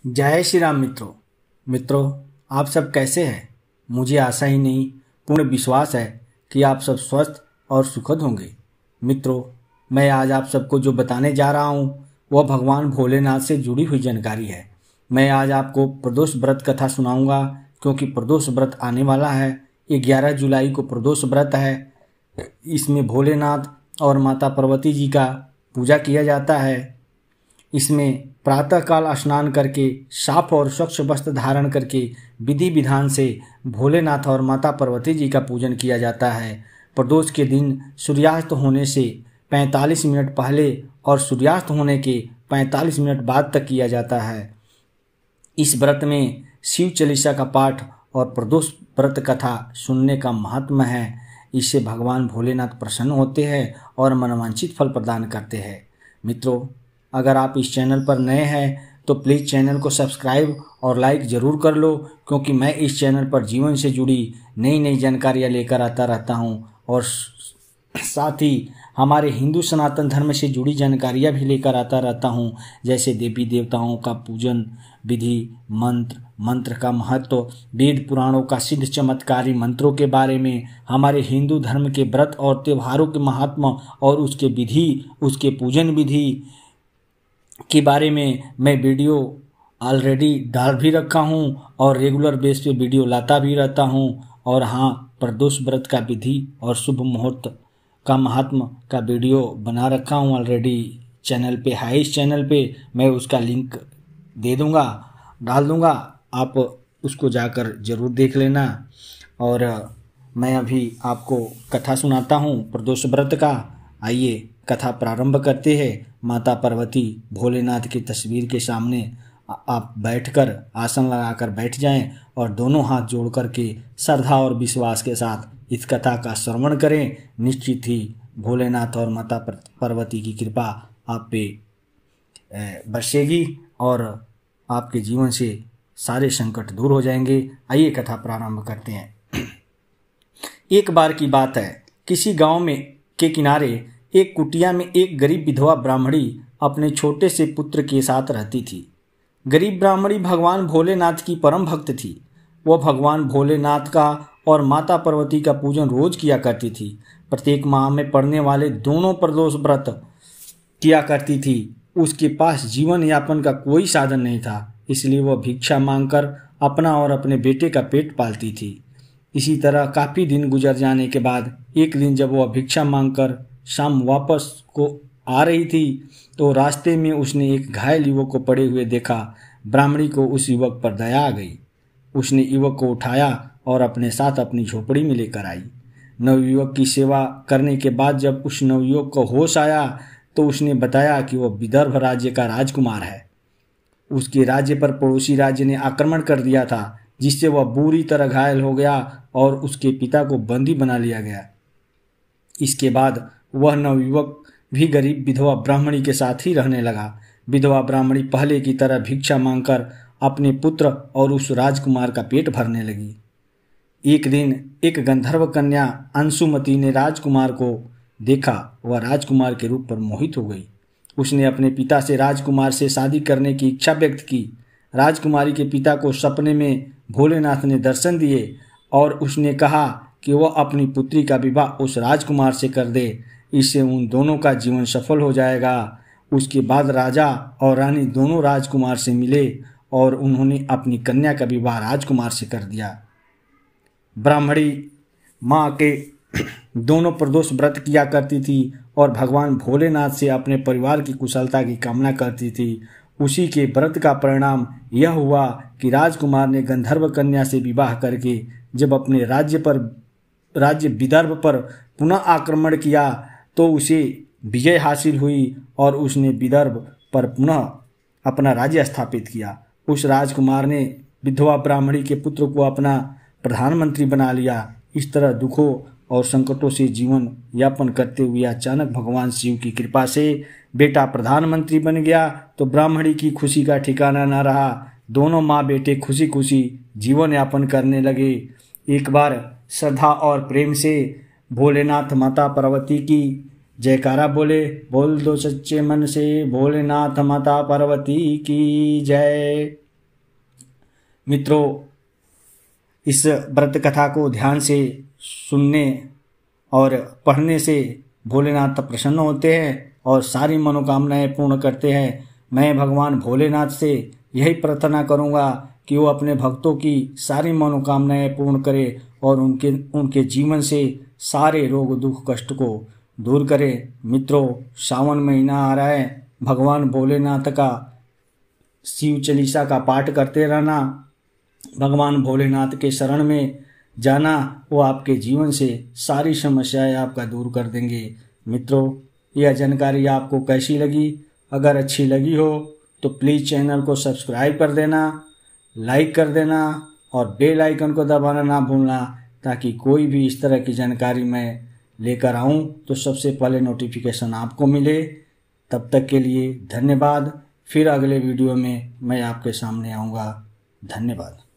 जय श्री राम मित्रों, आप सब कैसे हैं। मुझे आशा ही नहीं पूर्ण विश्वास है कि आप सब स्वस्थ और सुखद होंगे। मित्रों, मैं आज आप सबको जो बताने जा रहा हूँ वह भगवान भोलेनाथ से जुड़ी हुई जानकारी है। मैं आज आपको प्रदोष व्रत कथा सुनाऊंगा क्योंकि प्रदोष व्रत आने वाला है। 11 जुलाई को प्रदोष व्रत है। इसमें भोलेनाथ और माता पार्वती जी का पूजा किया जाता है। इसमें प्रातःकाल स्नान करके साफ और स्वच्छ वस्त्र धारण करके विधि विधान से भोलेनाथ और माता पार्वती जी का पूजन किया जाता है। प्रदोष के दिन सूर्यास्त होने से 45 मिनट पहले और सूर्यास्त होने के 45 मिनट बाद तक किया जाता है। इस व्रत में शिव चालीसा का पाठ और प्रदोष व्रत कथा सुनने का महात्म है। इससे भगवान भोलेनाथ प्रसन्न होते हैं और मनोवांछित फल प्रदान करते हैं। मित्रों, अगर आप इस चैनल पर नए हैं तो प्लीज़ चैनल को सब्सक्राइब और लाइक ज़रूर कर लो, क्योंकि मैं इस चैनल पर जीवन से जुड़ी नई नई जानकारियाँ लेकर आता रहता हूँ और साथ ही हमारे हिंदू सनातन धर्म से जुड़ी जानकारियाँ भी लेकर आता रहता हूँ, जैसे देवी देवताओं का पूजन विधि, मंत्र का महत्व, वेद पुराणों का सिद्ध चमत्कारी मंत्रों के बारे में, हमारे हिंदू धर्म के व्रत और त्योहारों के महात्मा और उसके विधि, उसके पूजन विधि के बारे में मैं वीडियो ऑलरेडी डाल भी रखा हूँ और रेगुलर बेस पे वीडियो लाता भी रहता हूँ। और हाँ, प्रदोष व्रत का विधि और शुभ मुहूर्त का महात्म का वीडियो बना रखा हूँ ऑलरेडी चैनल पे है। इस चैनल पे मैं उसका लिंक दे दूँगा, डाल दूँगा, आप उसको जाकर ज़रूर देख लेना। और मैं अभी आपको कथा सुनाता हूँ प्रदोष व्रत का। आइए कथा प्रारंभ करते हैं। माता पार्वती भोलेनाथ की तस्वीर के सामने आप बैठकर आसन लगाकर बैठ जाएं और दोनों हाथ जोड़ करके श्रद्धा और विश्वास के साथ इस कथा का श्रवण करें। निश्चित ही भोलेनाथ और माता पार्वती की कृपा आप पे बरसेगी और आपके जीवन से सारे संकट दूर हो जाएंगे। आइए कथा प्रारंभ करते हैं। एक बार की बात है, किसी गांव में के किनारे एक कुटिया में एक गरीब विधवा ब्राह्मणी अपने छोटे से पुत्र के साथ रहती थी। गरीब ब्राह्मणी भगवान भोलेनाथ की परम भक्त थी। वह भगवान भोलेनाथ का और माता पार्वती का पूजन रोज किया करती थी। प्रत्येक माह में पड़ने वाले दोनों प्रदोष व्रत किया करती थी। उसके पास जीवन यापन का कोई साधन नहीं था, इसलिए वह भिक्षा मांगकर अपना और अपने बेटे का पेट पालती थी। इसी तरह काफ़ी दिन गुजर जाने के बाद एक दिन जब वह भिक्षा मांगकर शाम वापस को आ रही थी तो रास्ते में उसने एक घायल युवक को पड़े हुए देखा। ब्राह्मणी को उस युवक पर दया आ गई। उसने युवक को उठाया और अपने साथ अपनी झोपड़ी में लेकर आई। नवयुवक की सेवा करने के बाद जब उस नवयुवक को होश आया तो उसने बताया कि वह विदर्भ राज्य का राजकुमार है। उसके राज्य पर पड़ोसी राज्य ने आक्रमण कर दिया था, जिससे वह बुरी तरह घायल हो गया और उसके पिता को बंदी बना लिया गया। इसके बाद वह नवयुवक भी गरीब विधवा ब्राह्मणी के साथ ही रहने लगा। विधवा ब्राह्मणी पहले की तरह भिक्षा मांगकर अपने पुत्र और उस राजकुमार का पेट भरने लगी। एक दिन एक गंधर्व कन्या अंशुमती ने राजकुमार को देखा। वह राजकुमार के रूप पर मोहित हो गई। उसने अपने पिता से राजकुमार से शादी करने की इच्छा व्यक्त की। राजकुमारी के पिता को सपने में भोलेनाथ ने दर्शन दिए और उसने कहा कि वह अपनी पुत्री का विवाह उस राजकुमार से कर दे। इससे उन दोनों का जीवन सफल हो जाएगा। उसके बाद राजा और रानी दोनों राजकुमार से मिले और उन्होंने अपनी कन्या का विवाह राजकुमार से कर दिया। ब्राह्मणी माँ के दोनों प्रदोष व्रत किया करती थी और भगवान भोलेनाथ से अपने परिवार की कुशलता की कामना करती थी। उसी के व्रत का परिणाम यह हुआ कि राजकुमार ने गंधर्व कन्या से विवाह करके जब अपने राज्य विदर्भ पर पुनः आक्रमण किया तो उसे विजय हासिल हुई और उसने विदर्भ पर पुनः अपना राज्य स्थापित किया। उस राजकुमार ने विधवा ब्राह्मणी के पुत्र को अपना प्रधानमंत्री बना लिया। इस तरह दुखों और संकटों से जीवन यापन करते हुए अचानक भगवान शिव की कृपा से बेटा प्रधानमंत्री बन गया तो ब्राह्मणी की खुशी का ठिकाना न रहा। दोनों माँ बेटे खुशी खुशी जीवन यापन करने लगे। एक बार श्रद्धा और प्रेम से भोलेनाथ माता पार्वती की जयकारा बोले। बोल दो सच्चे मन से भोलेनाथ माता पार्वती की जय। मित्रों, इस व्रत कथा को ध्यान से सुनने और पढ़ने से भोलेनाथ प्रसन्न होते हैं और सारी मनोकामनाएं पूर्ण करते हैं। मैं भगवान भोलेनाथ से यही प्रार्थना करूंगा कि वो अपने भक्तों की सारी मनोकामनाएं पूर्ण करे और उनके जीवन से सारे रोग दुख कष्ट को दूर करे। मित्रों, सावन महीना आ रहा है, भगवान भोलेनाथ का शिव चालीसा का पाठ करते रहना, भगवान भोलेनाथ के शरण में जाना, वो आपके जीवन से सारी समस्याएं आपका दूर कर देंगे। मित्रों, यह जानकारी आपको कैसी लगी? अगर अच्छी लगी हो तो प्लीज़ चैनल को सब्सक्राइब कर देना, लाइक कर देना और बेल आइकन को दबाना ना भूलना, ताकि कोई भी इस तरह की जानकारी मैं लेकर आऊं तो सबसे पहले नोटिफिकेशन आपको मिले। तब तक के लिए धन्यवाद। फिर अगले वीडियो में मैं आपके सामने आऊँगा। धन्यवाद।